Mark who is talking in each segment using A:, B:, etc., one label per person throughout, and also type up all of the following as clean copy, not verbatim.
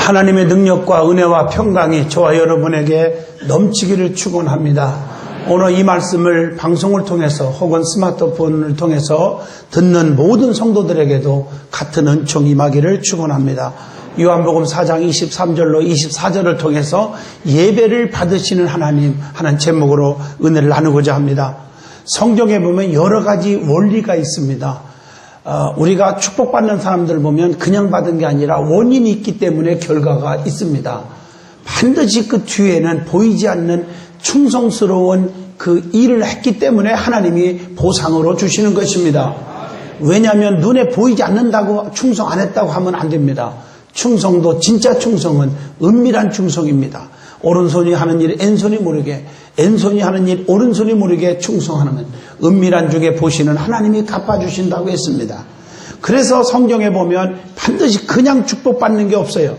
A: 하나님의 능력과 은혜와 평강이 저와 여러분에게 넘치기를 축원합니다. 오늘 이 말씀을 방송을 통해서 혹은 스마트폰을 통해서 듣는 모든 성도들에게도 같은 은총 임하기를 축원합니다. 요한복음 4장 23절로 24절을 통해서 예배를 받으시는 하나님 하는 제목으로 은혜를 나누고자 합니다. 성경에 보면 여러 가지 원리가 있습니다. 우리가 축복받는 사람들 보면 그냥 받은 게 아니라 원인이 있기 때문에 결과가 있습니다. 반드시 그 뒤에는 보이지 않는 충성스러운 그 일을 했기 때문에 하나님이 보상으로 주시는 것입니다. 왜냐하면 눈에 보이지 않는다고 충성 안 했다고 하면 안 됩니다. 충성도 진짜 충성은 은밀한 충성입니다. 오른손이 하는 일 왼손이 모르게, 왼손이 하는 일 오른손이 모르게 충성하는 은밀한 중에 보시는 하나님이 갚아주신다고 했습니다. 그래서 성경에 보면 반드시 그냥 축복받는 게 없어요.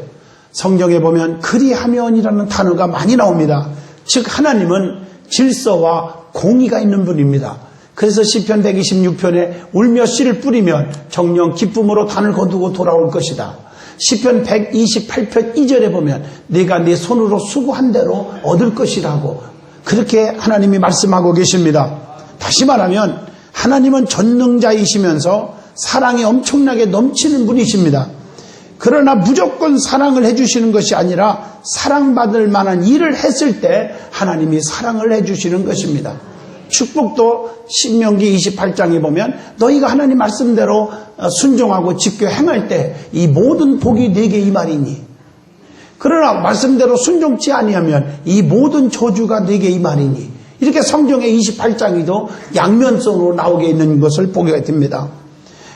A: 성경에 보면 그리하면이라는 단어가 많이 나옵니다. 즉 하나님은 질서와 공의가 있는 분입니다. 그래서 시편 126편에 울며 씨를 뿌리면 정녕 기쁨으로 단을 거두고 돌아올 것이다. 시편 128편 2절에 보면 네가 네 손으로 수고한 대로 얻을 것이라고 그렇게 하나님이 말씀하고 계십니다. 다시 말하면 하나님은 전능자이시면서 사랑이 엄청나게 넘치는 분이십니다. 그러나 무조건 사랑을 해주시는 것이 아니라 사랑받을 만한 일을 했을 때 하나님이 사랑을 해주시는 것입니다. 축복도 신명기 28장에 보면 너희가 하나님 말씀대로 순종하고 지켜 행할 때 이 모든 복이 네게 임하리니 그러나 말씀대로 순종치 아니하면 이 모든 저주가 네게 임하리니 이렇게 성경의 28장이도 양면성으로 나오게 있는 것을 보게 됩니다.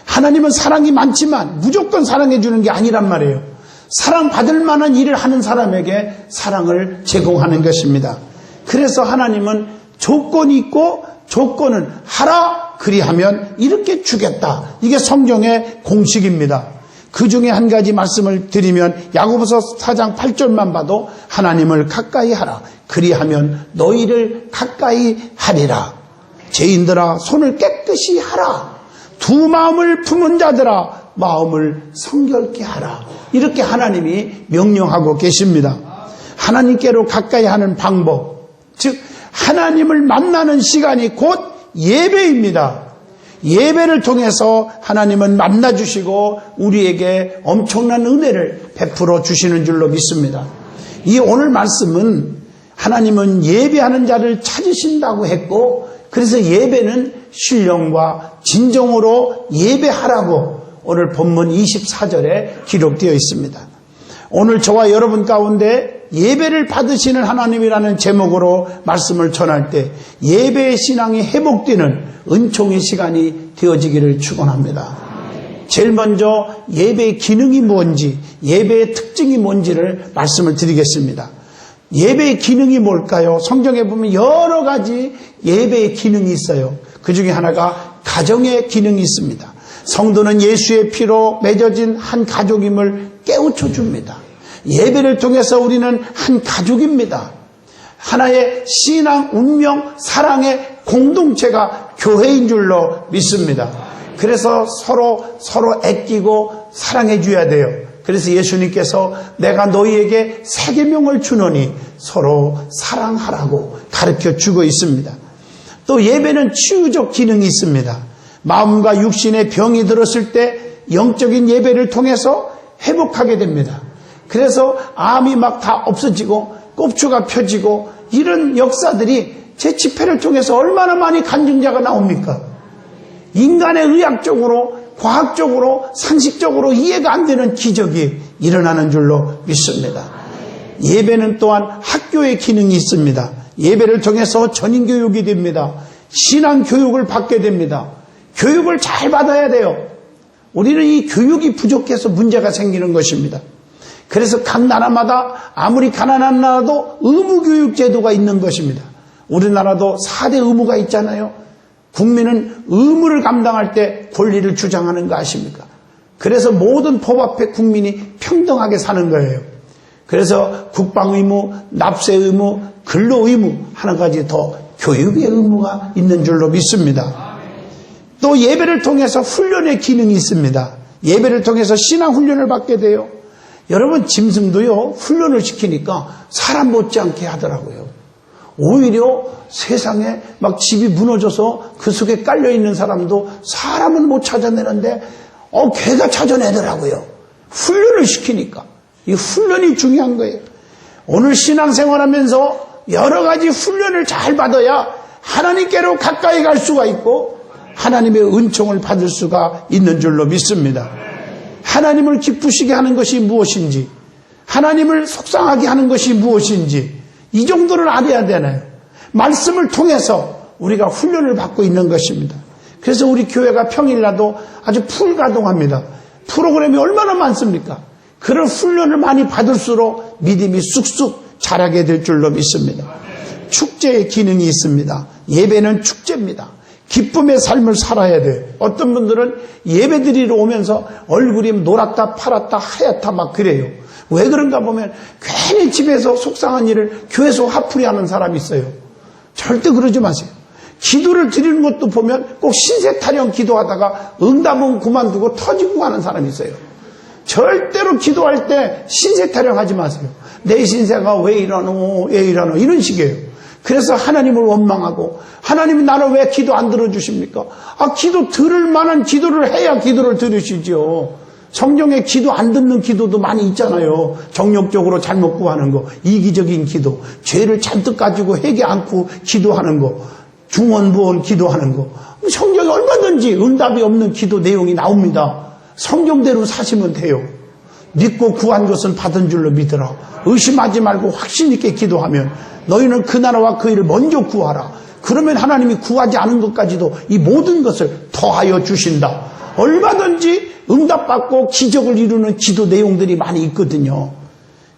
A: 하나님은 사랑이 많지만 무조건 사랑해 주는 게 아니란 말이에요. 사랑받을 만한 일을 하는 사람에게 사랑을 제공하는 것입니다. 그래서 하나님은 조건이 있고 조건은 하라 그리하면 이렇게 주겠다. 이게 성경의 공식입니다. 그 중에 한 가지 말씀을 드리면 야고보서 4장 8절만 봐도 하나님을 가까이 하라 그리하면 너희를 가까이 하리라. 죄인들아 손을 깨끗이 하라. 두 마음을 품은 자들아 마음을 성결케 하라. 이렇게 하나님이 명령하고 계십니다. 하나님께로 가까이 하는 방법, 즉 하나님을 만나는 시간이 곧 예배입니다. 예배를 통해서 하나님은 만나주시고 우리에게 엄청난 은혜를 베풀어 주시는 줄로 믿습니다. 이 오늘 말씀은 하나님은 예배하는 자를 찾으신다고 했고 그래서 예배는 신령과 진정으로 예배하라고 오늘 본문 24절에 기록되어 있습니다. 오늘 저와 여러분 가운데 예배를 받으시는 하나님이라는 제목으로 말씀을 전할 때 예배의 신앙이 회복되는 은총의 시간이 되어지기를 축원합니다. 제일 먼저 예배의 기능이 뭔지, 예배의 특징이 뭔지를 말씀을 드리겠습니다. 예배의 기능이 뭘까요? 성경에 보면 여러 가지 예배의 기능이 있어요. 그 중에 하나가 가정의 기능이 있습니다. 성도는 예수의 피로 맺어진 한 가족임을 깨우쳐 줍니다. 예배를 통해서 우리는 한 가족입니다. 하나의 신앙, 운명, 사랑의 공동체가 교회인 줄로 믿습니다. 그래서 서로 아끼고 사랑해 줘야 돼요. 그래서 예수님께서 내가 너희에게 새 계명을 주노니 서로 사랑하라고 가르쳐 주고 있습니다. 또 예배는 치유적 기능이 있습니다. 마음과 육신의 병이 들었을 때 영적인 예배를 통해서 회복하게 됩니다. 그래서 암이 막 다 없어지고 꼽추가 펴지고 이런 역사들이 제 집회를 통해서 얼마나 많이 간증자가 나옵니까? 인간의 의학적으로 과학적으로 상식적으로 이해가 안 되는 기적이 일어나는 줄로 믿습니다. 예배는 또한 학교의 기능이 있습니다. 예배를 통해서 전인교육이 됩니다. 신앙교육을 받게 됩니다. 교육을 잘 받아야 돼요. 우리는 이 교육이 부족해서 문제가 생기는 것입니다. 그래서 각 나라마다 아무리 가난한 나라도 의무교육 제도가 있는 것입니다. 우리나라도 4대 의무가 있잖아요. 국민은 의무를 감당할 때 권리를 주장하는 거 아십니까? 그래서 모든 법 앞에 국민이 평등하게 사는 거예요. 그래서 국방의무, 납세의무, 근로의무 하나 가지 더 교육의 의무가 있는 줄로 믿습니다. 또 예배를 통해서 훈련의 기능이 있습니다. 예배를 통해서 신앙 훈련을 받게 돼요. 여러분, 짐승도요, 훈련을 시키니까 사람 못지않게 하더라고요. 오히려 세상에 막 집이 무너져서 그 속에 깔려있는 사람도 사람은 못 찾아내는데, 개가 찾아내더라고요. 훈련을 시키니까. 이 훈련이 중요한 거예요. 오늘 신앙생활 하면서 여러 가지 훈련을 잘 받아야 하나님께로 가까이 갈 수가 있고, 하나님의 은총을 받을 수가 있는 줄로 믿습니다. 하나님을 기쁘시게 하는 것이 무엇인지, 하나님을 속상하게 하는 것이 무엇인지, 이 정도를 알아야 되나요? 말씀을 통해서 우리가 훈련을 받고 있는 것입니다. 그래서 우리 교회가 평일날도 아주 풀가동합니다. 프로그램이 얼마나 많습니까? 그런 훈련을 많이 받을수록 믿음이 쑥쑥 자라게 될 줄로 믿습니다. 축제의 기능이 있습니다. 예배는 축제입니다. 기쁨의 삶을 살아야 돼요. 어떤 분들은 예배 드리러 오면서 얼굴이 노랗다 파랗다 하얗다 막 그래요. 왜 그런가 보면 괜히 집에서 속상한 일을 교회에서 화풀이 하는 사람이 있어요. 절대 그러지 마세요. 기도를 드리는 것도 보면 꼭 신세 타령 기도하다가 응답은 그만두고 터지고 가는 사람이 있어요. 절대로 기도할 때 신세 타령하지 마세요. 내 신세가 왜 이러노 이런 식이에요. 그래서 하나님을 원망하고, 하나님이 나를 왜 기도 안 들어주십니까? 기도 들을 만한 기도를 해야 기도를 들으시죠. 성경에 기도 안 듣는 기도도 많이 있잖아요. 정욕적으로 잘못 구하는 거, 이기적인 기도, 죄를 잔뜩 가지고 회개 않고 기도하는 거, 중언부언 기도하는 거. 성경에 얼마든지 응답이 없는 기도 내용이 나옵니다. 성경대로 사시면 돼요. 믿고 구한 것은 받은 줄로 믿으라. 의심하지 말고 확신 있게 기도하면 너희는 그 나라와 그 일을 먼저 구하라. 그러면 하나님이 구하지 않은 것까지도 이 모든 것을 더하여 주신다. 얼마든지 응답받고 기적을 이루는 기도 내용들이 많이 있거든요.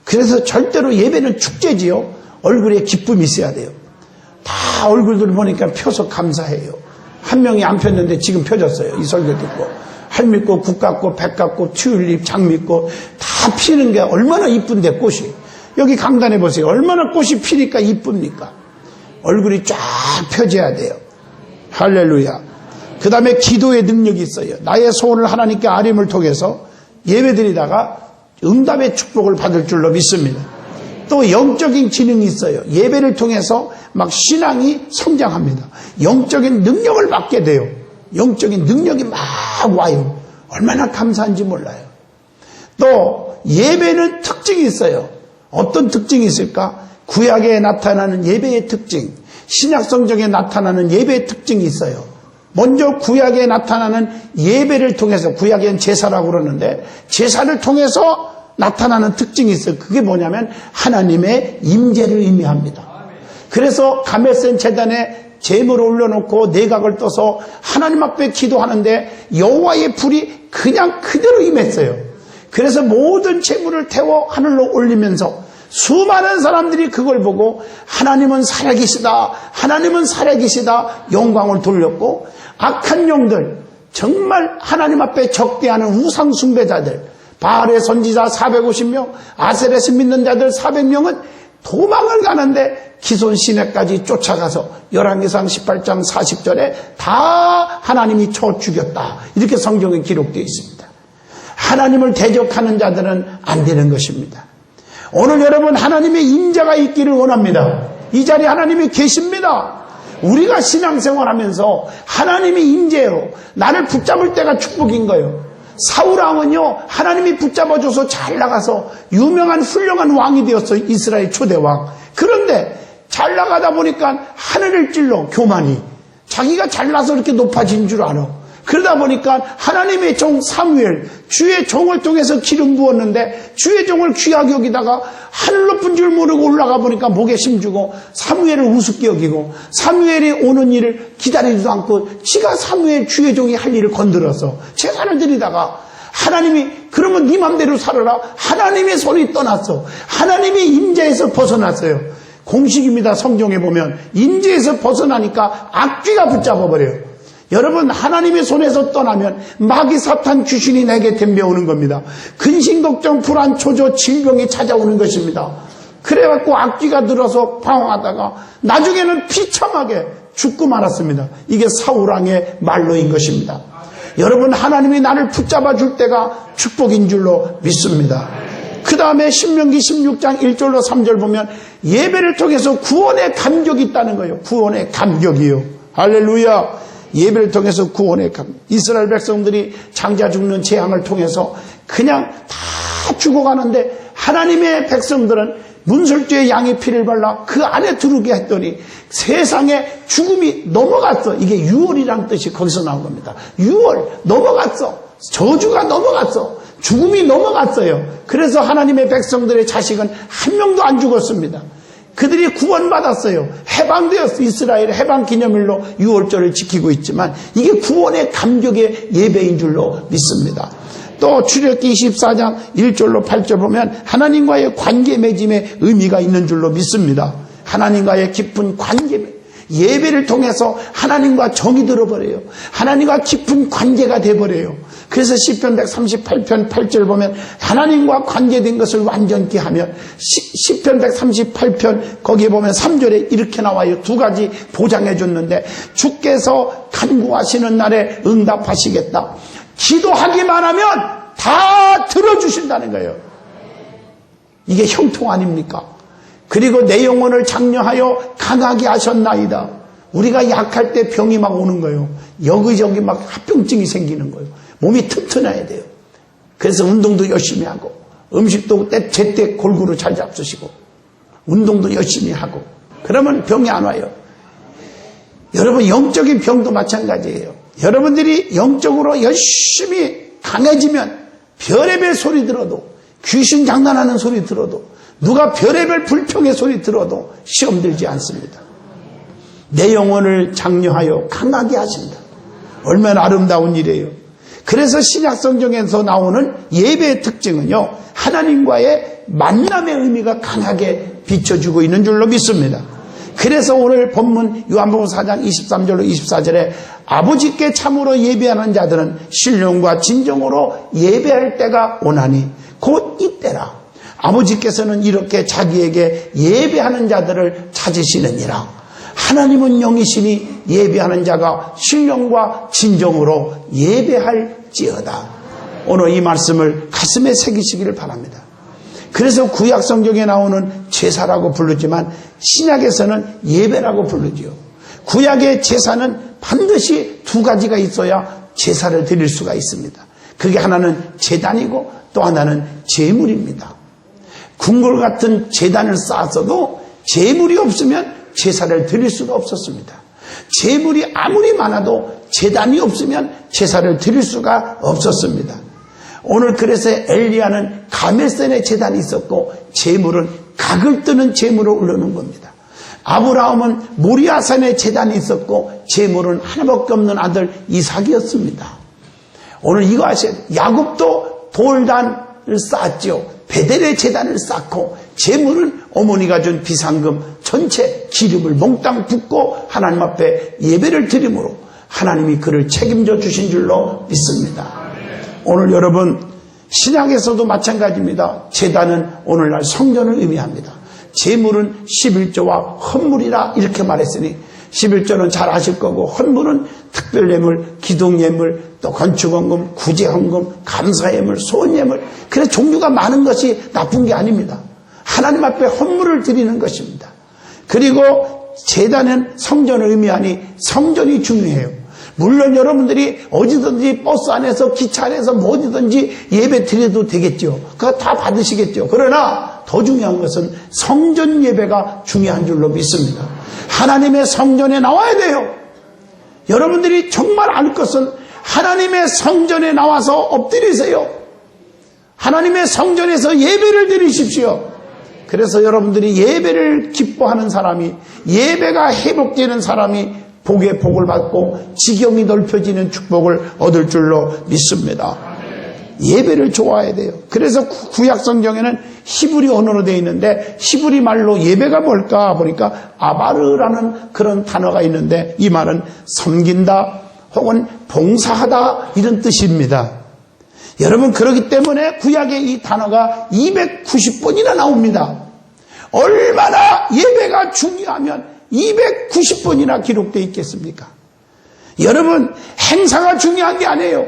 A: 그래서 절대로 예배는 축제지요. 얼굴에 기쁨이 있어야 돼요. 다 얼굴들 보니까 펴서 감사해요. 한 명이 안 폈는데 지금 펴졌어요. 이 설교 듣고. 할미꽃, 국화꽃, 백화꽃, 튤립, 장미꽃 다 피는 게 얼마나 이쁜데 꽃이. 여기 강단에 보세요. 얼마나 꽃이 피니까 이쁩니까? 얼굴이 쫙 펴져야 돼요. 할렐루야. 그 다음에 기도의 능력이 있어요. 나의 소원을 하나님께 아림을 통해서 예배드리다가 응답의 축복을 받을 줄로 믿습니다. 또 영적인 기능이 있어요. 예배를 통해서 막 신앙이 성장합니다. 영적인 능력을 받게 돼요. 영적인 능력이 막 와요. 얼마나 감사한지 몰라요. 또 예배는 특징이 있어요. 어떤 특징이 있을까? 구약에 나타나는 예배의 특징, 신약 성경에 나타나는 예배의 특징이 있어요. 먼저 구약에 나타나는 예배를 통해서, 구약엔 제사라고 그러는데 제사를 통해서 나타나는 특징이 있어요. 그게 뭐냐면 하나님의 임재를 의미합니다. 그래서 가메센 제단에 제물을 올려놓고 내각을 떠서 하나님 앞에 기도하는데 여호와의 불이 그냥 그대로 임했어요. 그래서 모든 제물을 태워 하늘로 올리면서 수많은 사람들이 그걸 보고 하나님은 살아계시다, 하나님은 살아계시다 영광을 돌렸고, 악한 영들, 정말 하나님 앞에 적대하는 우상 숭배자들, 바알의 선지자 450명, 아세렛을 믿는 자들 400명은 도망을 가는데 기손 시내까지 쫓아가서 열왕기상 18장 40절에 다 하나님이 쳐 죽였다. 이렇게 성경에 기록되어 있습니다. 하나님을 대적하는 자들은 안 되는 것입니다. 오늘 여러분 하나님의 임재가 있기를 원합니다. 이 자리에 하나님이 계십니다. 우리가 신앙생활하면서 하나님의 임재로 나를 붙잡을 때가 축복인 거예요. 사울왕은요, 하나님이 붙잡아줘서 잘 나가서 유명한 훌륭한 왕이 되었어요. 이스라엘 초대왕. 그런데 잘 나가다 보니까 하늘을 찔러 교만이 자기가 잘나서 이렇게 높아진 줄 알아. 그러다 보니까 하나님의 종 사무엘, 주의 종을 통해서 기름 부었는데 주의 종을 귀하게 여기다가 하늘 높은 줄 모르고 올라가 보니까 목에 힘주고 사무엘을 우습게 여기고, 사무엘이 오는 일을 기다리지도 않고 지가 사무엘 주의 종이 할 일을 건드려서 제사를 드리다가 하나님이 그러면 네 맘대로 살아라, 하나님의 손이 떠났어. 하나님의 임재에서 벗어났어요. 공식입니다. 성경에 보면 임재에서 벗어나니까 악귀가 붙잡아버려요. 여러분, 하나님의 손에서 떠나면 마귀 사탄 귀신이 내게 덤벼오는 겁니다. 근심 걱정 불안 초조 질병이 찾아오는 것입니다. 그래갖고 악귀가 들어서 방황하다가 나중에는 비참하게 죽고 말았습니다. 이게 사울왕의 말로인 것입니다. 여러분, 하나님이 나를 붙잡아 줄 때가 축복인 줄로 믿습니다. 그 다음에 신명기 16장 1절로 3절 보면 예배를 통해서 구원의 감격이 있다는 거예요. 구원의 감격이요. 할렐루야. 예배를 통해서 구원의 감격. 이스라엘 백성들이 장자 죽는 재앙을 통해서 그냥 다 죽어가는데 하나님의 백성들은 문설주의 양의 피를 발라 그 안에 들어오게 했더니 세상에 죽음이 넘어갔어. 이게 유월이란 뜻이 거기서 나온 겁니다. 유월 넘어갔어. 저주가 넘어갔어. 죽음이 넘어갔어요. 그래서 하나님의 백성들의 자식은 한 명도 안 죽었습니다. 그들이 구원받았어요. 해방되었어. 이스라엘의 해방 기념일로 유월절을 지키고 있지만 이게 구원의 감격의 예배인 줄로 믿습니다. 또 출애굽기 24장 1절로 8절 보면 하나님과의 관계 맺음의 의미가 있는 줄로 믿습니다. 하나님과의 깊은 관계, 예배를 통해서 하나님과 정이 들어버려요. 하나님과 깊은 관계가 돼버려요. 그래서 시편 138편 8절 보면 하나님과 관계된 것을 완전케 하면 시편 138편 거기에 보면 3절에 이렇게 나와요. 두 가지 보장해 줬는데 주께서 간구하시는 날에 응답하시겠다. 기도하기만 하면 다 들어주신다는 거예요. 이게 형통 아닙니까? 그리고 내 영혼을 장려하여 강하게 하셨나이다. 우리가 약할 때 병이 막 오는 거예요. 여기저기 막 합병증이 생기는 거예요. 몸이 튼튼해야 돼요. 그래서 운동도 열심히 하고 음식도 제때 골고루 잘 잡수시고 운동도 열심히 하고 그러면 병이 안 와요. 여러분 영적인 병도 마찬가지예요. 여러분들이 영적으로 열심히 강해지면 별의별 소리 들어도 귀신 장난하는 소리 들어도 누가 별의별 불평의 소리 들어도 시험 들지 않습니다. 내 영혼을 장려하여 강하게 하신다. 얼마나 아름다운 일이에요. 그래서 신약성경에서 나오는 예배의 특징은요, 하나님과의 만남의 의미가 강하게 비춰주고 있는 줄로 믿습니다. 그래서 오늘 본문 요한복음 4장 23절로 24절에 아버지께 참으로 예배하는 자들은 신령과 진정으로 예배할 때가 오나니 곧 이때라. 아버지께서는 이렇게 자기에게 예배하는 자들을 찾으시느니라. 하나님은 영이시니 예배하는 자가 신령과 진정으로 예배할지어다. 오늘 이 말씀을 가슴에 새기시기를 바랍니다. 그래서 구약 성경에 나오는 제사라고 부르지만 신약에서는 예배라고 부르지요. 구약의 제사는 반드시 두 가지가 있어야 제사를 드릴 수가 있습니다. 그게 하나는 제단이고 또 하나는 제물입니다. 궁궐 같은 제단을 쌓았어도 제물이 없으면 제사를 드릴 수가 없었습니다. 제물이 아무리 많아도 제단이 없으면 제사를 드릴 수가 없었습니다. 오늘 그래서 엘리야는 가멜산의 제단이 있었고 제물은 각을 뜨는 제물을 올려놓은 겁니다. 아브라함은 모리아산의 제단이 있었고 제물은 하나밖에 없는 아들 이삭이었습니다. 오늘 이거 아셔야 돼요. 야곱도 돌단을 쌓았죠. 베델의 제단을 쌓고 제물은 어머니가 준 비상금 전체 기름을 몽땅 붓고 하나님 앞에 예배를 드림으로 하나님이 그를 책임져 주신 줄로 믿습니다. 오늘 여러분 신약에서도 마찬가지입니다. 제단은 오늘날 성전을 의미합니다. 제물은 11조와 헌물이라 이렇게 말했으니 11조는 잘 아실 거고 헌물은 특별예물, 기둥예물, 또 건축헌금, 구제헌금, 감사예물, 소원예물. 그래서 종류가 많은 것이 나쁜 게 아닙니다. 하나님 앞에 헌물을 드리는 것입니다. 그리고 제단은 성전을 의미하니 성전이 중요해요. 물론 여러분들이 어디든지 버스 안에서 기차 안에서 어디든지 예배 드려도 되겠죠. 그거 다 받으시겠죠. 그러나 더 중요한 것은 성전 예배가 중요한 줄로 믿습니다. 하나님의 성전에 나와야 돼요. 여러분들이 정말 알 것은 하나님의 성전에 나와서 엎드리세요. 하나님의 성전에서 예배를 드리십시오. 그래서 여러분들이 예배를 기뻐하는 사람이, 예배가 회복되는 사람이 복의 복을 받고 지경이 넓혀지는 축복을 얻을 줄로 믿습니다. 예배를 좋아해야 돼요. 그래서 구약 성경에는 히브리 언어로 되어 있는데 히브리 말로 예배가 뭘까 보니까 아바르라는 그런 단어가 있는데 이 말은 섬긴다 혹은 봉사하다 이런 뜻입니다. 여러분 그렇기 때문에 구약에 이 단어가 290번이나 나옵니다. 얼마나 예배가 중요하면 290번이나 기록되어 있겠습니까? 여러분 행사가 중요한 게 아니에요.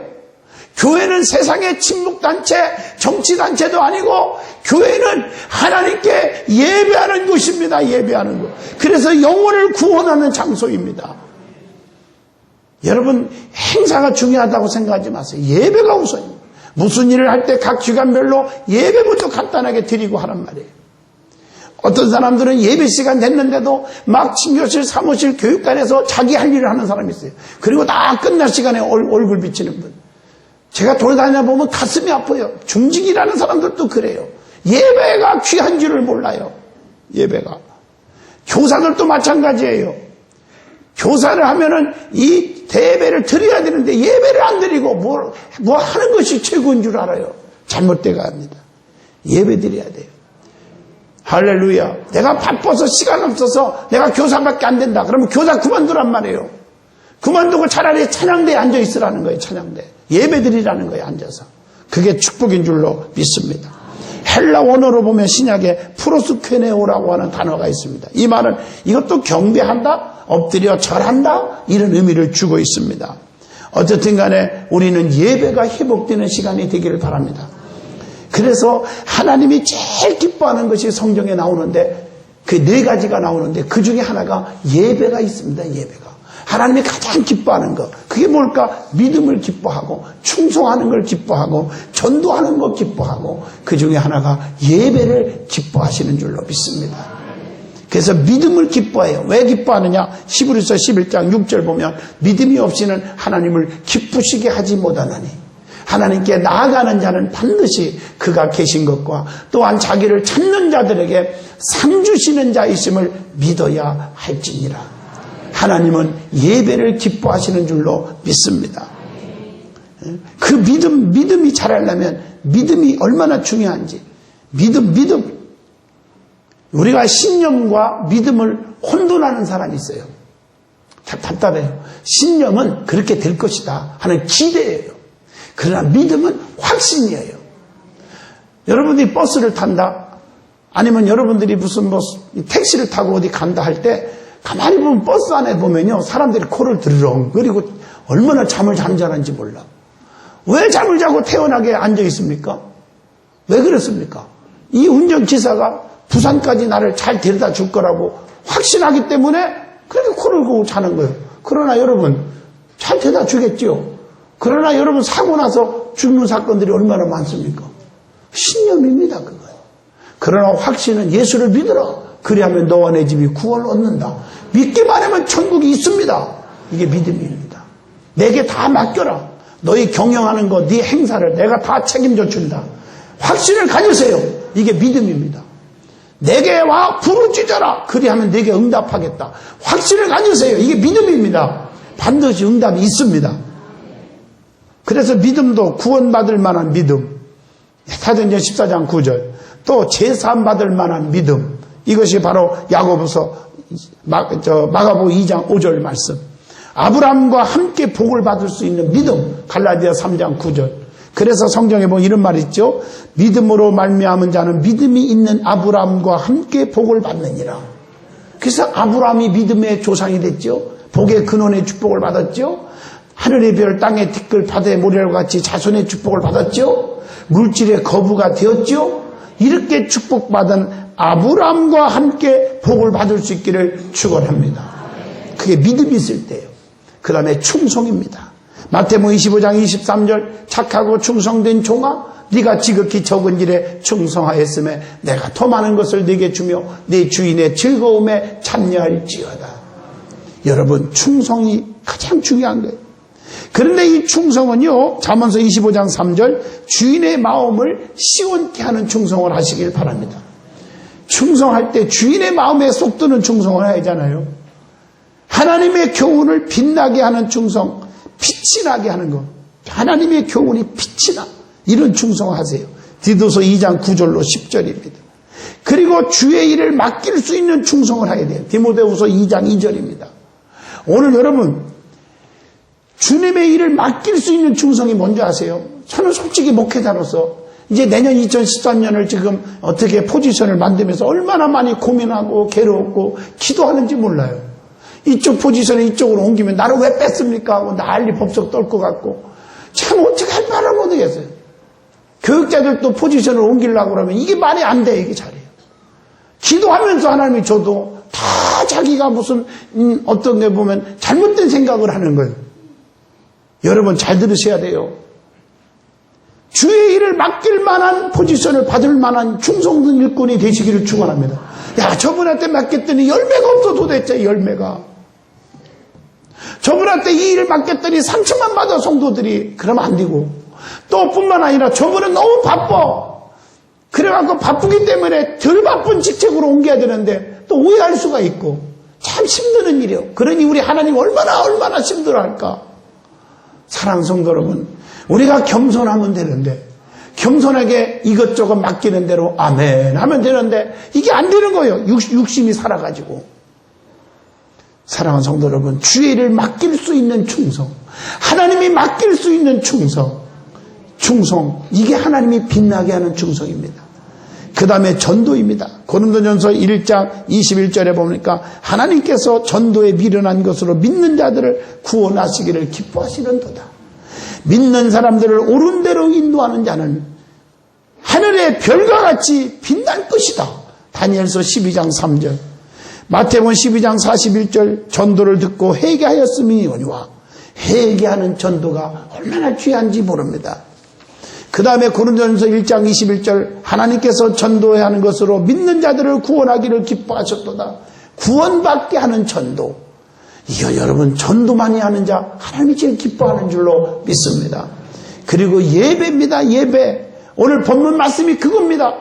A: 교회는 세상의 침묵단체, 정치단체도 아니고 교회는 하나님께 예배하는 곳입니다. 예배하는 곳. 그래서 영혼을 구원하는 장소입니다. 여러분, 행사가 중요하다고 생각하지 마세요. 예배가 우선입니다. 무슨 일을 할 때 각 기관별로 예배부터 간단하게 드리고 하란 말이에요. 어떤 사람들은 예배 시간 됐는데도 막 친교실, 사무실, 교육관에서 자기 할 일을 하는 사람이 있어요. 그리고 다 끝날 시간에 얼굴 비치는 분. 제가 돌아다니다 보면 가슴이 아파요. 중직이라는 사람들도 그래요. 예배가 귀한 줄을 몰라요. 예배가. 교사들도 마찬가지예요. 교사를 하면은 이 대예배를 드려야 되는데 예배를 안 드리고 뭐 하는 것이 최고인 줄 알아요. 잘못되어 갑니다. 예배 드려야 돼요. 할렐루야. 내가 바빠서 시간 없어서 내가 교사밖에 안 된다. 그러면 교사 그만두란 말이에요. 그만두고 차라리 찬양대에 앉아 있으라는 거예요. 찬양대. 예배 드리라는 거예요. 앉아서. 그게 축복인 줄로 믿습니다. 헬라 원어로 보면 신약에 프로스케네오라고 하는 단어가 있습니다. 이 말은 이것도 경배한다, 엎드려 절한다, 이런 의미를 주고 있습니다. 어쨌든 간에 우리는 예배가 회복되는 시간이 되기를 바랍니다. 그래서 하나님이 제일 기뻐하는 것이 성경에 나오는데 그 4가지가 나오는데 그 중에 하나가 예배가 있습니다. 예배가. 하나님이 가장 기뻐하는 것. 그게 뭘까? 믿음을 기뻐하고 충성하는 걸 기뻐하고 전도하는 걸 기뻐하고 그 중에 하나가 예배를 기뻐하시는 줄로 믿습니다. 그래서 믿음을 기뻐해요. 왜 기뻐하느냐? 히브리서 11장 6절 보면 믿음이 없이는 하나님을 기쁘시게 하지 못하나니 하나님께 나아가는 자는 반드시 그가 계신 것과 또한 자기를 찾는 자들에게 상 주시는 자이심을 믿어야 할지니라. 하나님은 예배를 기뻐하시는 줄로 믿습니다. 그 믿음이 자라려면 믿음이 얼마나 중요한지. 믿음. 우리가 신념과 믿음을 혼돈하는 사람이 있어요. 참 답답해요. 신념은 그렇게 될 것이다 하는 기대예요. 그러나 믿음은 확신이에요. 여러분들이 버스를 탄다, 아니면 여러분들이 무슨 택시를 타고 어디 간다 할 때 가만히 보면 버스 안에 보면요, 사람들이 코를 드르렁 그리고 얼마나 잠을 잠자는지 몰라. 왜 잠을 자고 태연하게 앉아 있습니까? 왜 그랬습니까? 이 운전기사가 부산까지 나를 잘 데려다 줄 거라고 확신하기 때문에 그렇게 코를 고고 자는 거예요. 그러나 여러분, 잘 데려다 주겠죠. 그러나 여러분, 사고 나서 죽는 사건들이 얼마나 많습니까? 신념입니다, 그거예요. 그러나 확신은 예수를 믿으라. 그리하면 너와 내 집이 구원을 얻는다. 믿기만 하면 천국이 있습니다. 이게 믿음입니다. 내게 다 맡겨라. 너희 경영하는 거, 네 행사를 내가 다 책임져 준다. 확신을 가지세요. 이게 믿음입니다. 내게 와 부르짖어라. 그리하면 내게 응답하겠다. 확신을 가지세요. 이게 믿음입니다. 반드시 응답이 있습니다. 그래서 믿음도 구원받을 만한 믿음. 사도행전 14장 9절. 또 제사함받을 만한 믿음. 이것이 바로 야고보서 마가복음 2장 5절 말씀. 아브라함과 함께 복을 받을 수 있는 믿음. 갈라디아 3장 9절. 그래서 성경에 보면 이런 말이 있죠. 믿음으로 말미암은 자는 믿음이 있는 아브라함과 함께 복을 받느니라. 그래서 아브라함이 믿음의 조상이 됐죠. 복의 근원의 축복을 받았죠. 하늘의 별, 땅의 티끌, 바다의 모래와 같이 자손의 축복을 받았죠. 물질의 거부가 되었죠. 이렇게 축복받은 아브라함과 함께 복을 받을 수 있기를 축원합니다. 그게 믿음이 있을 때예요. 그 다음에 충성입니다. 마태복음 25장 23절 착하고 충성된 종아 네가 지극히 적은 일에 충성하였음에 내가 더 많은 것을 네게 주며 네 주인의 즐거움에 참여할지어다. 여러분, 충성이 가장 중요한 거예요. 그런데 이 충성은요, 잠언서 25장 3절 주인의 마음을 시원케 하는 충성을 하시길 바랍니다. 충성할 때 주인의 마음에 쏙 드는 충성을 해야 하잖아요. 하나님의 교훈을 빛나게 하는 충성, 빛이 나게 하는 것. 하나님의 교훈이 빛이 나. 이런 충성을 하세요. 디도서 2장 9절로 10절입니다. 그리고 주의 일을 맡길 수 있는 충성을 해야 돼요. 디모데후서 2장 2절입니다. 오늘 여러분, 주님의 일을 맡길 수 있는 충성이 뭔지 아세요? 저는 솔직히 목회자로서 이제 내년 2013년을 지금 어떻게 포지션을 만들면서 얼마나 많이 고민하고 괴로웠고 기도하는지 몰라요. 이쪽 포지션에 이쪽으로 옮기면 나를 왜 뺐습니까 하고 난리 법석 떨 것 같고 참 어떻게 할 바를 되겠어요. 교육자들도 포지션을 옮기려고 그러면 이게 말이 안 돼, 이게 잘해요. 기도하면서 하나님이 줘도 다 자기가 무슨 어떤 데 보면 잘못된 생각을 하는 거예요. 여러분 잘 들으셔야 돼요. 주의 일을 맡길 만한 포지션을 받을 만한 충성된 일꾼이 되시기를 축원합니다. 야, 저분한테 맡겼더니 열매가 없어 도대체 열매가. 저분한테 이 일을 맡겼더니 상처만 받아 성도들이. 그러면 안 되고. 또 뿐만 아니라 저분은 너무 바빠. 그래갖고 바쁘기 때문에 덜 바쁜 직책으로 옮겨야 되는데 또 오해할 수가 있고. 참 힘드는 일이에요. 그러니 우리 하나님 얼마나 힘들어할까. 사랑하는 성도 여러분, 우리가 겸손하면 되는데 겸손하게 이것저것 맡기는 대로 아멘 하면 되는데 이게 안 되는 거예요. 육심이 살아가지고. 사랑하는 성도 여러분, 주의 일을 맡길 수 있는 충성, 하나님이 맡길 수 있는 충성, 이게 하나님이 빛나게 하는 충성입니다. 그 다음에 전도입니다. 고린도전서 1장 21절에 보니까 하나님께서 전도에 미련한 것으로 믿는 자들을 구원하시기를 기뻐하시는도다. 믿는 사람들을 옳은 대로 인도하는 자는 하늘의 별과 같이 빛날 것이다. 다니엘서 12장 3절, 마태복음 12장 41절, 전도를 듣고 회개하였음이니와, 회개하는 전도가 얼마나 귀한지 모릅니다. 그 다음에 고린도전서 1장 21절, 하나님께서 전도해야 하는 것으로 믿는 자들을 구원하기를 기뻐하셨도다. 구원받게 하는 전도. 이거 여러분 전도만이 하는 자 하나님이 제일 기뻐하는 줄로 믿습니다. 그리고 예배입니다. 예배. 오늘 본문 말씀이 그겁니다.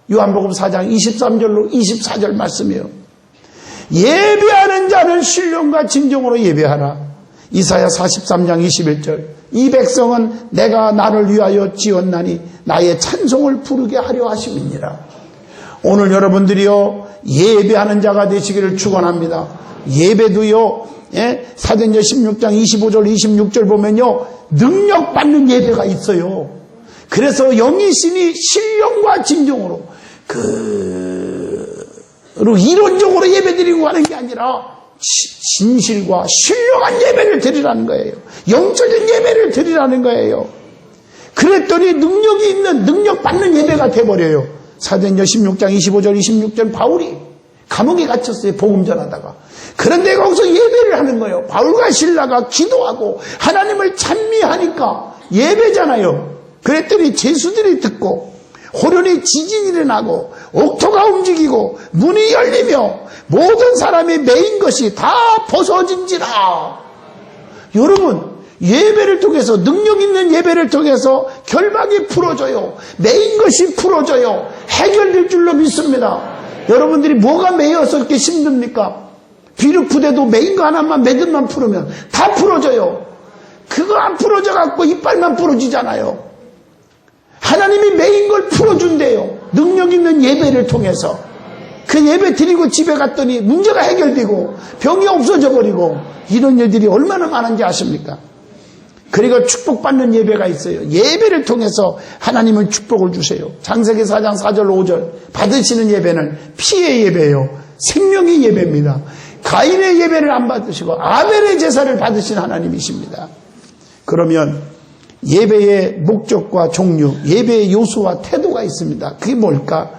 A: 요한복음 4장 23절로 24절 말씀이에요. 예배하는 자는 신령과 진정으로 예배하라. 이사야 43장 21절, 이 백성은 내가 나를 위하여 지었나니 나의 찬송을 부르게 하려 하심이니라. 오늘 여러분들이요 예배하는 자가 되시기를 축원합니다. 예배도요, 사도행전 16장 25절 26절 보면요 능력받는 예배가 있어요. 그래서 영이신이 신령과 진정으로 이론적으로 예배드리고 하는 게 아니라 진실과 신령한 예배를 드리라는 거예요. 영적인 예배를 드리라는 거예요. 그랬더니 능력이 있는 능력받는 예배가 돼버려요. 사도행전 16장 25절 26절 바울이 감옥에 갇혔어요. 복음 전하다가. 그런데 거기서 예배를 하는 거예요. 바울과 실라가 기도하고 하나님을 찬미하니까 예배잖아요. 그랬더니 제수들이 듣고 호련히 지진이 일어나고 옥토가 움직이고 문이 열리며 모든 사람이 매인 것이 다 벗어진지라. 여러분 예배를 통해서 능력 있는 예배를 통해서 결박이 풀어져요. 매인 것이 풀어져요. 해결될 줄로 믿습니다. 여러분들이 뭐가 매여서 이렇게 힘듭니까? 비록 부대도 매인 거 하나만 매듭만 풀으면 다 풀어져요. 그거 안 풀어져 갖고 이빨만 부러지잖아요. 하나님이 매인 걸 풀어준대요. 능력 있는 예배를 통해서. 그 예배 드리고 집에 갔더니 문제가 해결되고 병이 없어져 버리고 이런 일들이 얼마나 많은지 아십니까? 그리고 축복받는 예배가 있어요. 예배를 통해서 하나님은 축복을 주세요. 창세기 4장 4절 5절 받으시는 예배는 피의 예배예요. 생명의 예배입니다. 가인의 예배를 안 받으시고 아벨의 제사를 받으신 하나님이십니다. 그러면 예배의 목적과 종류, 예배의 요소와 태도가 있습니다. 그게 뭘까?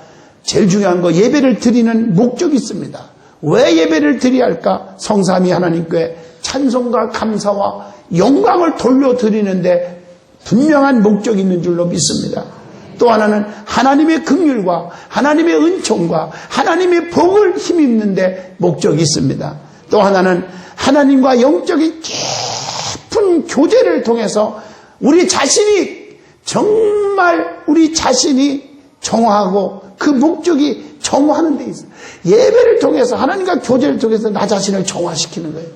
A: 제일 중요한 거 예배를 드리는 목적이 있습니다. 왜 예배를 드려야 할까? 성삼위 하나님께 찬송과 감사와 영광을 돌려드리는데 분명한 목적이 있는 줄로 믿습니다. 또 하나는 하나님의 긍휼과 하나님의 은총과 하나님의 복을 힘입는데 목적이 있습니다. 또 하나는 하나님과 영적인 깊은 교제를 통해서 우리 자신이 정말 우리 자신이 정화하고 그 목적이 정화하는 데 있어요. 예배를 통해서 하나님과 교제를 통해서 나 자신을 정화시키는 거예요.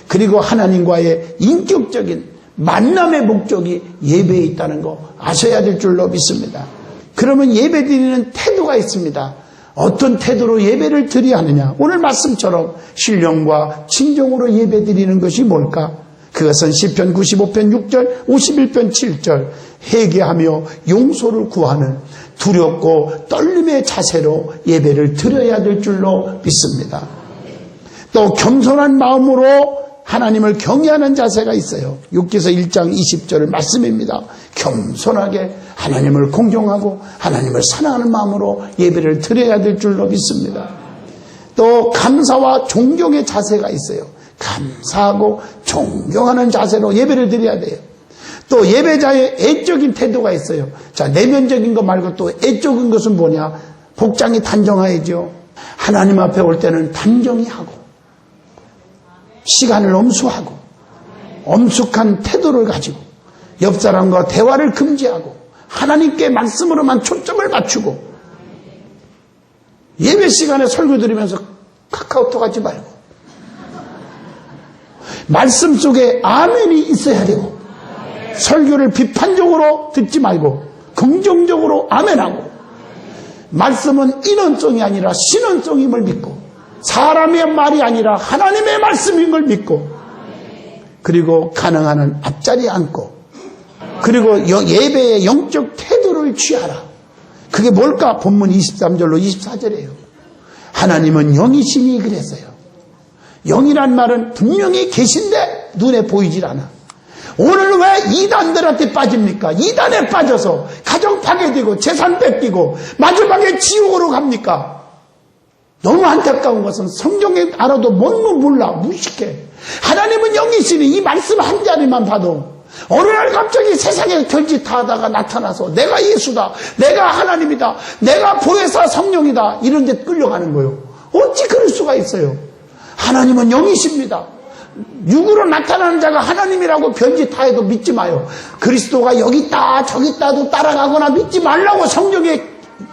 A: 그리고 하나님과의 인격적인 만남의 목적이 예배에 있다는 거 아셔야 될 줄로 믿습니다. 그러면 예배 드리는 태도가 있습니다. 어떤 태도로 예배를 드려야 하느냐? 오늘 말씀처럼 신령과 진정으로 예배 드리는 것이 뭘까? 그것은 시편 95편 6절 51편 7절 회개하며 용서를 구하는 두렵고 떨림의 자세로 예배를 드려야 될 줄로 믿습니다. 또 겸손한 마음으로 하나님을 경외하는 자세가 있어요. 욥기서 1장 20절 말씀입니다. 겸손하게 하나님을 공경하고 하나님을 사랑하는 마음으로 예배를 드려야 될 줄로 믿습니다. 또 감사와 존경의 자세가 있어요. 감사하고 존경하는 자세로 예배를 드려야 돼요. 또 예배자의 애적인 태도가 있어요. 자, 내면적인 것 말고 또 애적인 것은 뭐냐? 복장이 단정해야죠. 하나님 앞에 올 때는 단정히 하고 시간을 엄수하고 엄숙한 태도를 가지고 옆 사람과 대화를 금지하고 하나님께 말씀으로만 초점을 맞추고 예배 시간에 설교 드리면서 카카오톡 하지 말고 말씀 속에 아멘이 있어야 되고 설교를 비판적으로 듣지 말고 긍정적으로 아멘하고 말씀은 인원성이 아니라 신원성임을 믿고 사람의 말이 아니라 하나님의 말씀인 걸 믿고 그리고 가능한 한 앞자리에 앉고 그리고 예배의 영적 태도를 취하라. 그게 뭘까? 본문 23절로 24절이에요. 하나님은 영이시니 그랬어요. 영이란 말은 분명히 계신데 눈에 보이질 않아. 오늘 왜 이단들한테 빠집니까? 이단에 빠져서 가정 파괴되고 재산 뺏기고 마지막에 지옥으로 갑니까? 너무 안타까운 것은 성경에 알아도 뭔 몰라 무식해. 하나님은 영이시니 이 말씀 한 자리만 봐도 어느 날 갑자기 세상에 결짓하다가 나타나서 내가 예수다, 내가 하나님이다, 내가 보혜사 성령이다 이런 데 끌려가는 거예요. 어찌 그럴 수가 있어요? 하나님은 영이십니다. 육으로 나타나는 자가 하나님이라고 변짓하여도 믿지 마요. 그리스도가 여기 있다 저기 있다도 따라가거나 믿지 말라고 성경에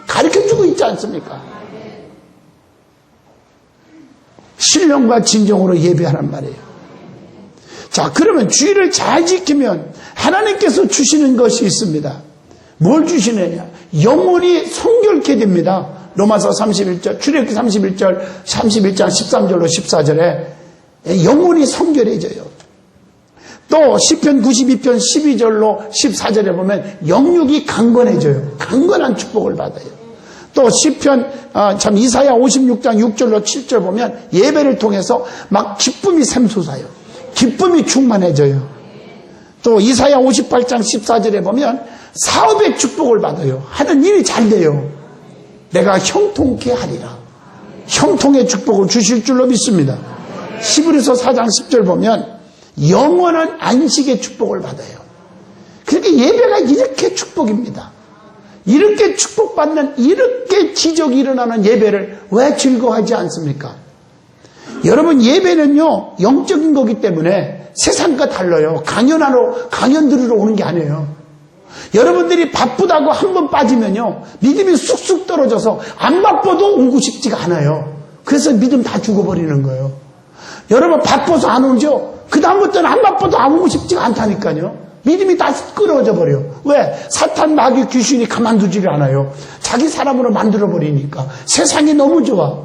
A: 가르쳐주고 있지 않습니까? 신령과 진정으로 예배하란 말이에요. 자, 그러면 주의를 잘 지키면 하나님께서 주시는 것이 있습니다. 뭘 주시느냐? 영혼이 성결케 됩니다. 로마서 31절, 출애굽기 31절, 31장 13절로 14절에 영혼이 성결해져요. 또 시편 92편 12절로 14절에 보면 영육이 강건해져요. 강건한 축복을 받아요. 또 시편 이사야 56장 6절로 7절 보면 예배를 통해서 막 기쁨이 샘솟아요. 기쁨이 충만해져요. 또 이사야 58장 14절에 보면 사업의 축복을 받아요. 하는 일이 잘 돼요. 내가 형통케 하리라. 형통의 축복을 주실 줄로 믿습니다. 히브리서 4장 10절 보면 영원한 안식의 축복을 받아요. 그러니까 예배가 이렇게 축복입니다. 이렇게 축복받는 이렇게 기적이 일어나는 예배를 왜 즐거워하지 않습니까? 여러분 예배는요 영적인 거기 때문에 세상과 달라요. 강연 들으러 오는 게 아니에요. 여러분들이 바쁘다고 한번 빠지면요 믿음이 쑥쑥 떨어져서 안 바빠도 오고 싶지가 않아요. 그래서 믿음 다 죽어버리는 거예요. 여러분 바빠서 안 오죠? 그 다음부터는 안 바빠도 안 오고 싶지가 않다니까요. 믿음이 다 끌어져 버려요. 왜? 사탄, 마귀, 귀신이 가만두지를 않아요. 자기 사람으로 만들어버리니까. 세상이 너무 좋아.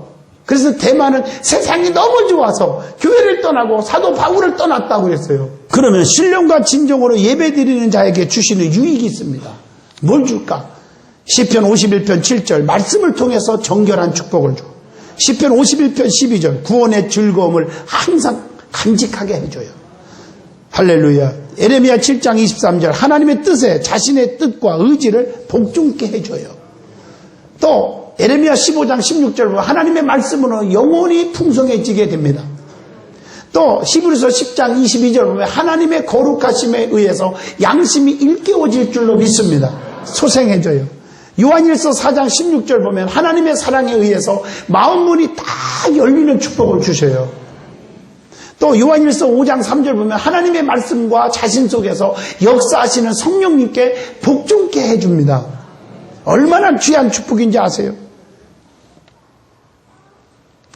A: 그래서 대만은 세상이 너무 좋아서 교회를 떠나고 사도 바울을 떠났다고 그랬어요. 그러면 신령과 진정으로 예배드리는 자에게 주시는 유익이 있습니다. 뭘 줄까? 시편 51편 7절 말씀을 통해서 정결한 축복을 줘. 시편 51편 12절 구원의 즐거움을 항상 간직하게 해줘요. 할렐루야. 에레미야 7장 23절 하나님의 뜻에 자신의 뜻과 의지를 복종케 해줘요. 또 에레미야 15장 16절 보면 하나님의 말씀으로 영혼이 풍성해지게 됩니다. 또 히브리서 10장 22절 보면 하나님의 거룩하심에 의해서 양심이 일깨워질 줄로 믿습니다. 소생해져요. 요한일서 4장 16절 보면 하나님의 사랑에 의해서 마음문이 다 열리는 축복을 주셔요. 또 요한일서 5장 3절 보면 하나님의 말씀과 자신 속에서 역사하시는 성령님께 복종케 해줍니다. 얼마나 귀한 축복인지 아세요?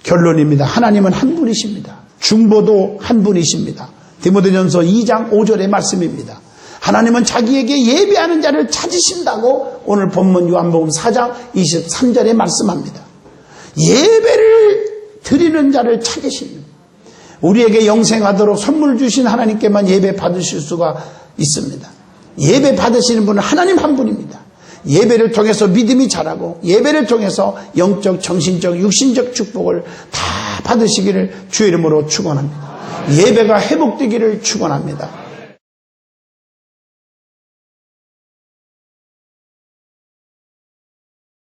A: 결론입니다. 하나님은 한 분이십니다. 중보도 한 분이십니다. 디모데전서 2장 5절의 말씀입니다. 하나님은 자기에게 예배하는 자를 찾으신다고 오늘 본문 요한복음 4장 23절에 말씀합니다. 예배를 드리는 자를 찾으십니다. 우리에게 영생하도록 선물 주신 하나님께만 예배 받으실 수가 있습니다. 예배 받으시는 분은 하나님 한 분입니다. 예배를 통해서 믿음이 자라고 예배를 통해서 영적, 정신적, 육신적 축복을 다 받으시기를 주의 이름으로 축원합니다. 예배가 회복되기를 축원합니다.